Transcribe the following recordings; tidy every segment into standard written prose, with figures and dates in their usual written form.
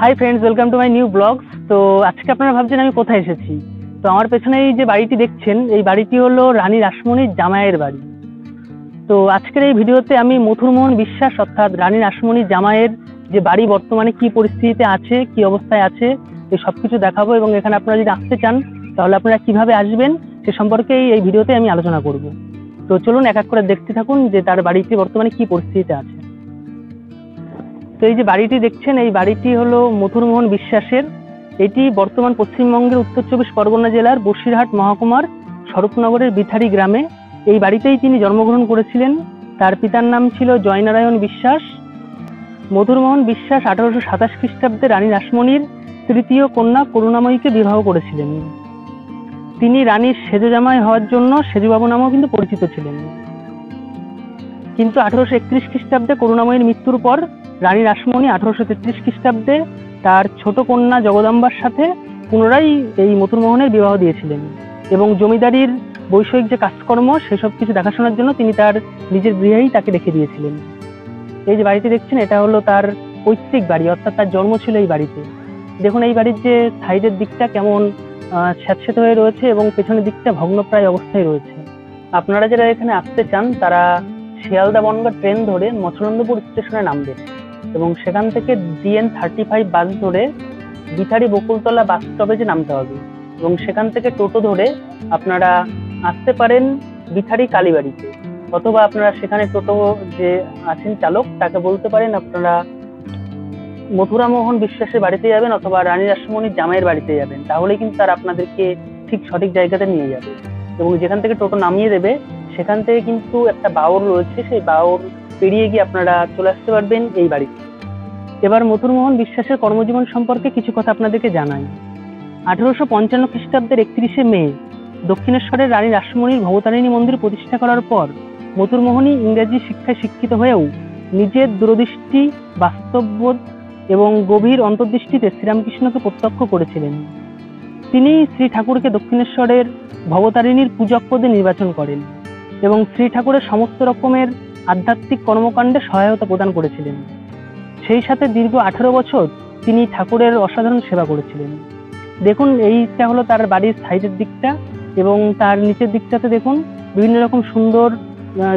High friends, welcome to my new blogs. তো আজকে আপনারা ভাবছেন আমি কোথায় এসেছি। তো আমার পেছনে এই যে বাড়িটি দেখছেন, এই বাড়িটি হলো রানী রাসমণির জামাইয়ের বাড়ি। তো আজকের এই ভিডিওতে আমি মথুরমোহন বিশ্বাস অর্থাৎ রানী রাসমণির জামাইয়ের যে বাড়ি বর্তমানে কি পরিস্থিতিতে আছে, কি অবস্থায় আছে, এই সব কিছু দেখাবো। এবং এখানে আপনারা যদি আসতে চান তাহলে আপনারা কিভাবে আসবেন সে সম্পর্কে এই ভিডিওতে আমি আলোচনা করব। তো চলুন এক এক করে দেখতে থাকুন যে তার বাড়িটি বর্তমানে কি পরিস্থিতিতে আছে। তো এই যে বাড়িটি দেখছেন, এই বাড়িটি হলো মথুরমোহন বিশ্বাসের। এটি বর্তমান পশ্চিমবঙ্গের উত্তর 24 পরগনা জেলার বসিরহাট মহকুমার স্বরূপনগরের বিথারি গ্রামে। এই বাড়িতেই তিনি জন্মগ্রহণ করেছিলেন। তার পিতার নাম ছিল জয়নারায়ণ বিশ্বাস। মথুরমোহন বিশ্বাস 1827 খ্রিস্টাব্দে রানী রাসমণির তৃতীয় কন্যা করুণাময়ীকে বিবাহ করেছিলেন। তিনি রানীর সেজ জামাই হওয়ার জন্য সেজবাবু নামেও কিন্তু পরিচিত ছিলেন। কিন্তু 1831 খ্রিস্টাব্দে করুণাময়ীর মৃত্যুর পর রানী রাসমণি 1833 খ্রিস্টাব্দে তার ছোট কন্যা জগদম্বার সাথে পুনরায় এই মথুরমোহনের বিবাহ দিয়েছিলেন এবং জমিদারির বৈষয়িক যে কাজকর্ম সেসব কিছু দেখাশোনার জন্য তিনি তার নিজের গৃহেই তাকে রেখে দিয়েছিলেন। এই যে বাড়িটি দেখছেন, এটা হলো তার পৈতৃক বাড়ি, অর্থাৎ তার জন্ম ছিল এই বাড়িতে। দেখুন এই বাড়ির যে সাইডের দিকটা কেমন স্যাঁতস্যাঁতে হয়ে রয়েছে এবং পেছনের দিকটা ভগ্নপ্রায় অবস্থায় রয়েছে। আপনারা যারা এখানে আসতে চান তারা শিয়ালদা বনগাঁ ট্রেন ধরে মৎস্যনন্দপুর স্টেশনে নামবেন এবং সেখান থেকে DN35 বাস ধরে বিথারি বকুলতলা বাস স্টপেজে নামতে হবে এবং সেখান থেকে টোটো ধরে আপনারা আসতে পারেন বিথারি কালীবাড়িতে, অথবা আপনারা সেখানে টোটো যে আছেন চালক তাকে বলতে পারেন আপনারা মথুরামোহন বিশ্বাসের বাড়িতে যাবেন অথবা রানী রাসমণির জামাইয়ের বাড়িতে যাবেন। তাহলে কিন্তু তারা আপনাদেরকে ঠিক সঠিক জায়গাতে নিয়ে যাবে এবং যেখান থেকে টোটো নামিয়ে দেবে সেখান থেকে কিন্তু একটা বাওর রয়েছে, সেই বাওর পেরিয়ে গিয়ে আপনারা চলে আসতে পারবেন এই বাড়িতে। এবার মথুরমোহন বিশ্বাসের কর্মজীবন সম্পর্কে কিছু কথা আপনাদেরকে জানাই। 1855 খ্রিস্টাব্দের 31শে মে দক্ষিণেশ্বরের রানী রাসমণির ভবতারিণী মন্দির প্রতিষ্ঠা করার পর মথুরমোহনই ইংরেজি শিক্ষায় শিক্ষিত হয়েও নিজের দূরদৃষ্টি, বাস্তববোধ এবং গভীর অন্তর্দৃষ্টিতে শ্রীরামকৃষ্ণকে প্রত্যক্ষ করেছিলেন। তিনি শ্রী ঠাকুরকে দক্ষিণেশ্বরের ভবতারিণীর পূজক পদে নির্বাচন করেন এবং শ্রী ঠাকুরের সমস্ত রকমের আধ্যাত্মিক কর্মকাণ্ডে সহায়তা প্রদান করেছিলেন। সেই সাথে দীর্ঘ 18 বছর তিনি ঠাকুরের অসাধারণ সেবা করেছিলেন। দেখুন এইটা হলো তার বাড়ির সাইডের দিকটা এবং তার নিচের দিকটাতে দেখুন বিভিন্ন রকম সুন্দর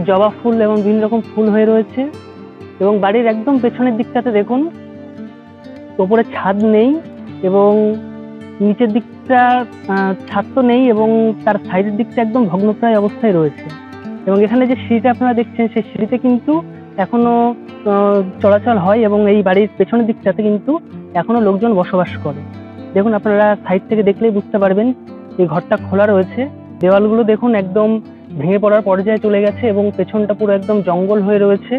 জবা ফুল এবং বিভিন্ন রকম ফুল হয়ে রয়েছে। এবং বাড়ির একদম পেছনের দিকটাতে দেখুন ওপরে ছাদ নেই এবং নিচের দিকটা ছাদ তো নেই এবং তার সাইডের দিকটা একদম ভগ্নপ্রায় অবস্থায় রয়েছে। এবং এখানে যে সিঁড়িটা আপনারা দেখছেন সেই সিঁড়িতে কিন্তু এখনো চলাচল হয় এবং এই বাড়ির পেছনের দিকটাতে কিন্তু এখনো লোকজন বসবাস করে। দেখুন আপনারা সাইড থেকে দেখলেই বুঝতে পারবেন এই ঘরটা খোলা রয়েছে। দেওয়ালগুলো দেখুন একদম ভেঙে পড়ার পর্যায়ে চলে গেছে এবং পেছনটা পুরো একদম জঙ্গল হয়ে রয়েছে।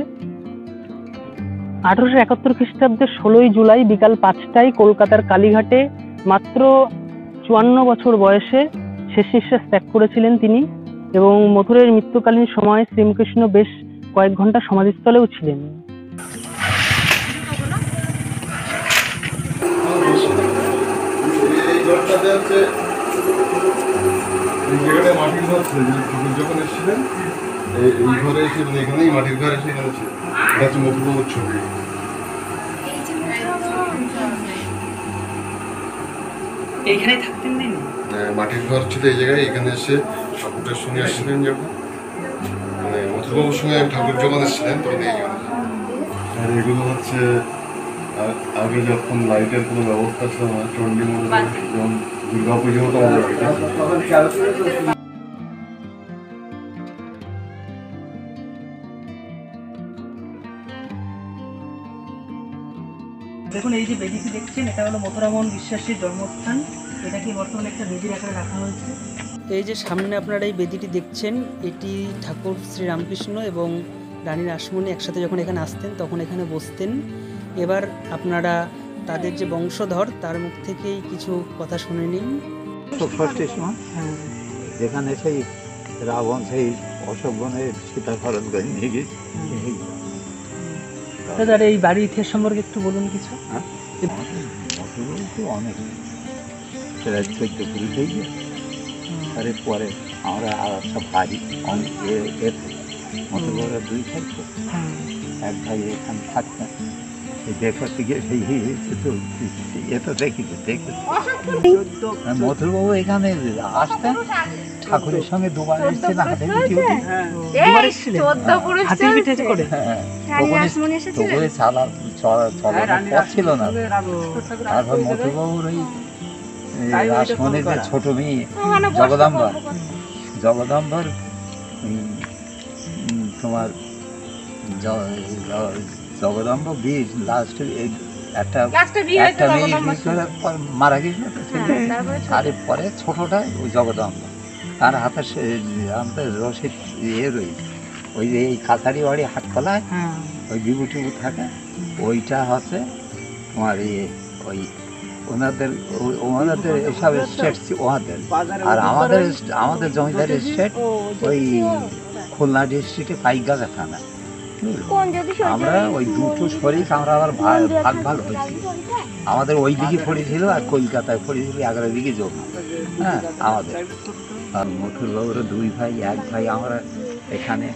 1871 খ্রিস্টাব্দের 16ই জুলাই বিকাল 5টায় কলকাতার কালীঘাটে মাত্র 54 বছর বয়সে শেষ নিঃশ্বাস ত্যাগ করেছিলেন তিনি। এবং মথুরের মৃত্যুকালীন সময় শ্রীকৃষ্ণ বেশ কয়েক ঘন্টা সমাধিস্থলেও ছিলেন। মাটির ঘর ছিল যখন এসেছিলেন এই ঘরে এসে এখানেই মাটির ঘর এসে এখানে ছিল। এটা হচ্ছে মথুরামোহন ছবি। এইখানেই থাকতেন তিনি। মাটির ঘর ছিল এই জায়গায়, এখানে এসে ঠাকুরের সঙ্গে আসছিলেন যখন, মানে মথুরামোহনের সঙ্গে ঠাকুর যখন এসেছিলেন তখন এই জায়গায়। আর এগুলো হচ্ছে আগে যখন লাইটের কোনো ব্যবস্থা ছিল না, চণ্ডী মন্দির যেমন দুর্গা পুজো হতো দেখুন এই যে বেদিটি দেখছেন এটা হলো মথুরামোহন বিশ্বাসের জন্মস্থান। এটাকে বর্তমানে একটা বেদির আকারে রাখা হয়েছে। এই যে সামনে আপনারা এই বেদিটি দেখছেন, এটি ঠাকুর শ্রী রামকৃষ্ণ এবং রানী রাসমণি একসাথে যখন এখানে আসতেন তখন এখানে বসতেন। এবার আপনারা তাদের যে বংশধর তার মুখ থেকেই কিছু কথা শুনে নিন। এখানে সেই রাবণ সেই অশোক বনের সীতা খরচ করে নিয়ে গেছে। দাদা এই বাড়ির ইতিহাস সম্পর্কে একটু বলুন কিছু। অনেক প্রায় 14 কুড়ি থেকে তারপরে আমরা আর একটা বাড়ি অনেক মতো বড় 2 থাকতো। এক ভাই এখানে থাকতেন দেখো থেকে এ তো দেখিছি মথুরবাবু এখানে আসতেন ঠাকুরের সঙ্গে দুবার এসেছেন হাতে পিঠে উঠে। হাতির পিঠে করে তবুরে চলার পথ ছিল না। তারপর মথুরবাবুর ওই রাসমণির যে ছোট মেয়ে জগদম্বার তোমার জগদম্ব বীজ লাস্টে একটা মেয়ে বিয়ে করে মারা গেছিল। তারপরে ছোটটা ওই জগদম্ব, তার হাতে আমাদের রসিদ ইয়ে রয়েছে ওই যে এই কাছারি বাড়ি হাটতলায় ওই বিভূতি থাকে, ওইটা হচ্ছে তোমার ইয়ে ওই ওনাদের এসব স্টেট ওনাদের। আর আমাদের জমিদার স্টেট ওই খুলনা ডিস্ট্রিক্টে পাইকগাছা থানা। আমরা ওই দুটো শরীর আমরা আবার ভাগ হয়েছি। আমাদের ওই দিকে পড়েছিল আর কলকাতায় পড়েছিল 11 দিকে জমি। হ্যাঁ আমাদের আর মথুরবাবুর 2 ভাই 1 ভাই আমরা এখানে